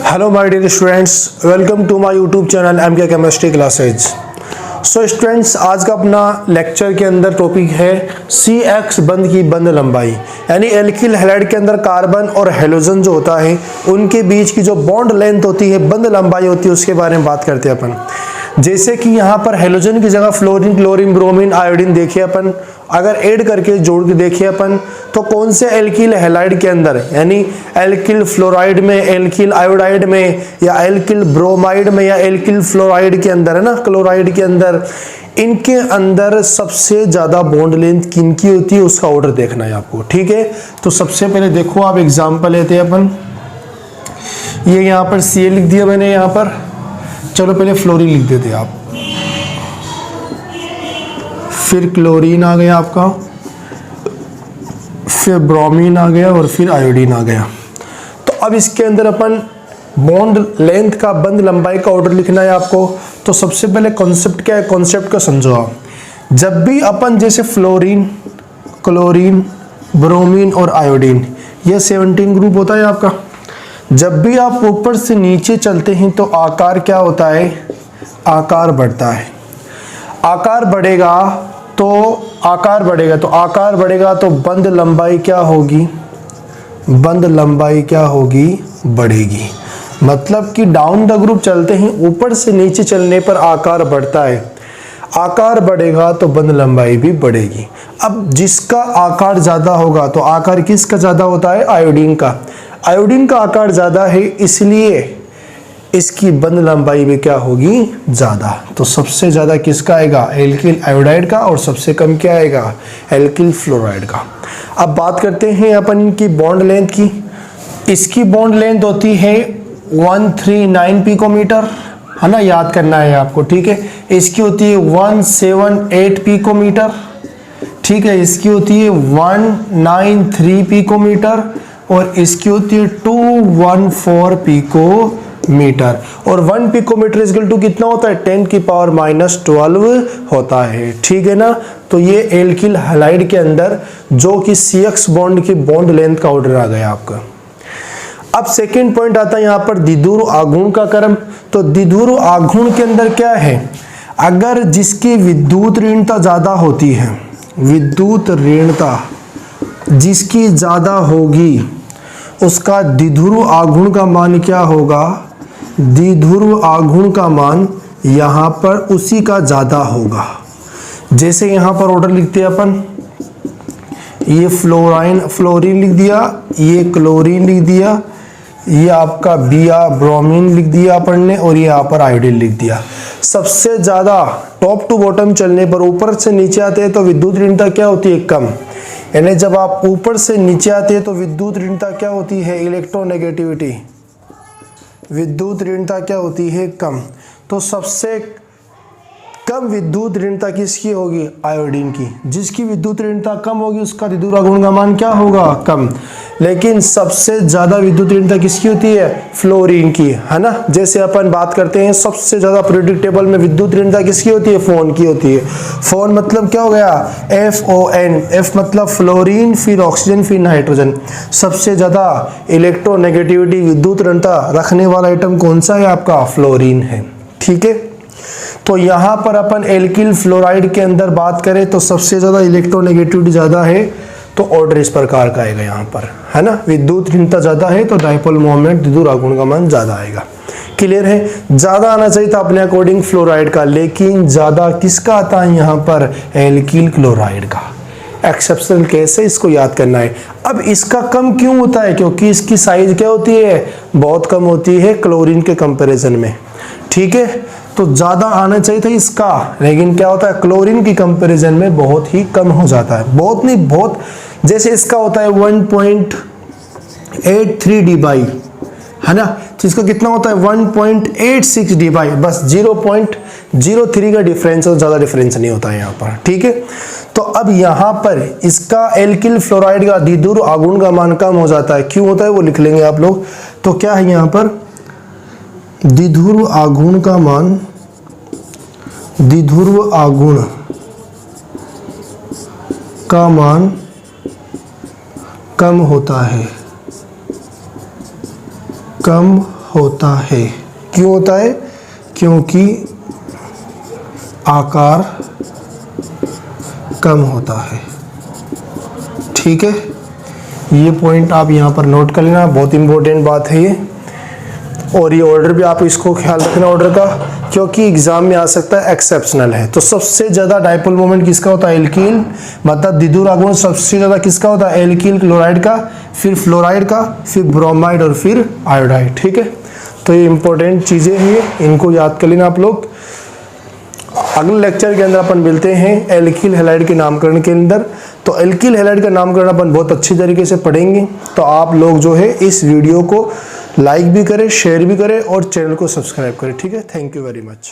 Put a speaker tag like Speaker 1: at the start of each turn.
Speaker 1: Hello my dear students, welcome to my YouTube channel MK chemistry classes. So students, आज का अपना lecture के अंदर टॉपिक है CX बंध की बंध लंबाई, यानी एल्किल हैलाइड के अंदर कार्बन और हेलोजन जो होता है उनके बीच की जो बॉन्ड लेंथ होती है, बंध लंबाई होती है, उसके बारे में बात करते हैं अपन। जैसे कि यहाँ पर हेलोजन की जगह फ्लोरीन, क्लोरीन, ब्रोमीन, आयोडीन देखिए अपन, अगर ऐड करके जोड़ के देखिए अपन तो कौन से एल्किल हैलाइड के अंदर, यानी एल्किल फ्लोराइड में, एल्किल आयोडाइड में, या एल्किल ब्रोमाइड में, या एल्किल फ्लोराइड के अंदर है ना, क्लोराइड के अंदर, इनके अंदर सबसे ज्यादा बॉन्ड लेंथ किनकी होती है उसका ऑर्डर देखना है आपको। ठीक है, तो सबसे पहले देखो आप एग्जांपल लेते हैं अपन। ये यहाँ पर Cl लिख दिया मैंने यहाँ पर, चलो पहले फ्लोरीन लिख देते हैं आप, फिर क्लोरीन आ गया आपका, फिर ब्रोमीन आ गया और फिर आयोडीन आ गया। तो अब इसके अंदर अपन बॉन्ड लेंथ का, बंध लंबाई का ऑर्डर लिखना है आपको। तो सबसे पहले कॉन्सेप्ट क्या है, कॉन्सेप्ट का समझो आप। जब भी अपन जैसे फ्लोरीन, क्लोरीन, ब्रोमीन और आयोडीन, ये 17 ग्रुप होता है आपका। जब भी आप ऊपर से नीचे चलते हैं तो आकार क्या होता है, आकार बढ़ता है। आकार बढ़ेगा तो आकार बढ़ेगा तो बंध लंबाई क्या होगी, बंध लंबाई क्या होगी, बढ़ेगी। मतलब कि डाउन द ग्रुप चलते हैं, ऊपर से नीचे चलने पर आकार बढ़ता है, आकार बढ़ेगा तो बंध लंबाई भी बढ़ेगी। अब जिसका आकार ज्यादा होगा, तो आकार किसका ज्यादा होता है, आयोडीन का। आयोडीन का आकार ज्यादा है, इसलिए इसकी बंध लंबाई भी क्या होगी, ज्यादा। तो सबसे ज्यादा किसका आएगा, एल्किल आयोडाइड का, और सबसे कम क्या आएगा, एल्किल फ्लोराइड का। अब बात करते हैं अपन की बॉन्ड लेंथ की। इसकी बॉन्ड लेंथ होती है 139 पिकोमीटर, है ना, याद करना है आपको। ठीक है, इसकी होती है 178 पिकोमीटर। ठीक है, इसकी होती है 193 पिकोमीटर, और इसकी होती है 214 पिकोमीटर। और 1 पिकोमीटर इक्वल टू कितना होता है, 10⁻⁻12 होता है। ठीक है ना। तो ये एल्किल हैलाइड के अंदर जो कि CX बॉन्ड की बॉन्ड लेंथ का ऑर्डर आ गया आपका। अब सेकेंड पॉइंट आता है यहाँ पर द्विध्रुव आघूर्ण का क्रम। तो द्विध्रुव आघूर्ण के अंदर क्या है, अगर जिसकी विद्युत ऋणता ज्यादा होती है, विद्युत ऋणता जिसकी ज्यादा होगी, उसका द्विध्रुव आघूर्ण का मान क्या होगा, द्विध्रुव आघूर्ण का मान यहाँ पर उसी का ज्यादा होगा। जैसे यहाँ पर ऑर्डर लिखते हैं अपन, ये फ्लोरीन लिख दिया, ये क्लोरीन लिख दिया, ये आपका ब्रोमीन लिख दिया अपन ने, और ये यहाँ पर आयोडीन लिख दिया। सबसे ज्यादा टॉप टू बॉटम चलने पर, ऊपर से नीचे आते हैं तो विद्युत ऋणता क्या होती है, कम। यानी जब आप ऊपर से नीचे आते हैं तो विद्युत ऋणता क्या होती है, इलेक्ट्रोनेगेटिविटी, विद्युत ऋणता क्या होती है, कम। तो सबसे कम विद्युत ऋणता किसकी होगी, आयोडीन की। जिसकी विद्युत ऋणता कम होगी उसका द्विध्रुव आघूर्ण का मान क्या होगा, कम। लेकिन सबसे ज्यादा विद्युत ऋणता किसकी होती है, फ्लोरीन की, है ना। जैसे अपन बात करते हैं सबसे ज्यादा पीरियोडिक टेबल में विद्युत ऋणता किसकी होती है, फोन की होती है। फोन मतलब क्या हो गया, FON, F मतलब फ्लोरीन, फिर ऑक्सीजन, फिर नाइट्रोजन। सबसे ज्यादा इलेक्ट्रोनेगेटिविटी, विद्युत ऋणता रखने वाला आइटम कौन सा है आपका, फ्लोरीन है। ठीक है, तो यहाँ पर अपन एल्किल फ्लोराइड के अंदर बात करें तो सबसे ज्यादा इलेक्ट्रोनेगेटिविटी ज्यादा है, तो ऑर्डर इस प्रकार का आएगा यहाँ पर, है ना। विद्युत ऋणता ज्यादा है तो डाइपोल मोमेंट, द्विध्रुव आघूर्ण का मान ज्यादा आएगा। क्लियर है। ज्यादा आना चाहिए था अपने अकॉर्डिंग फ्लोराइड का, लेकिन ज्यादा किसका आता है यहाँ पर, एल्किल क्लोराइड का। एक्सेप्शनल केस है, इसको याद करना है। अब इसका कम क्यों होता है, क्योंकि इसकी साइज क्या होती है, बहुत कम होती है क्लोरीन के कंपैरिजन में। ठीक है, तो ज्यादा आना चाहिए था इसका, लेकिन क्या होता है, क्लोरीन की कंपैरिजन में बहुत ही कम हो जाता है। बहुत नहीं, बहुत। जैसे इसका होता है 1.83 dBi, है ना, तो इसका कितना होता है 1.86 dBi, बस 0.03 का डिफरेंस, और ज्यादा डिफरेंस नहीं होता है यहाँ पर। ठीक है, तो अब यहाँ पर इसका एल्किल फ्लोराइड का द्विध्रुव आघूर्ण का मान कम हो जाता है। क्यों होता है वो लिख लेंगे आप लोग। तो क्या है यहाँ पर, द्विध्रुव आघूर्ण का मान, द्विध्रुव आघूर्ण का मान कम होता है, कम होता है। क्यों होता है? क्योंकि आकार कम होता है। ठीक है, ये पॉइंट आप यहाँ पर नोट कर लेना, बहुत इंपॉर्टेंट बात है ये। और ये ऑर्डर भी आप इसको ख्याल रखना ऑर्डर का, क्योंकि एग्जाम में आ सकता है, एक्सेप्शनल है। तो सबसे ज़्यादा डाइपोल मोमेंट किसका होता है? एल्कील, मतलब द्विध्रुव आघूर्ण सबसे ज़्यादा किसका होता है? एल्कील क्लोराइड का, फिर फ्लोराइड का, फिर ब्रोमाइड और फिर आयोडाइड। ठीक है, तो ये इंपॉर्टेंट चीज़ें हैं, इनको याद कर लेना आप लोग। अगले लेक्चर के अंदर अपन मिलते हैं एल्किल हैलाइड के नामकरण के अंदर। तो एल्किल हैलाइड का नामकरण अपन बहुत अच्छी तरीके से पढ़ेंगे। तो आप लोग जो है इस वीडियो को लाइक भी करें, शेयर भी करें और चैनल को सब्सक्राइब करें। ठीक है, थैंक यू वेरी मच।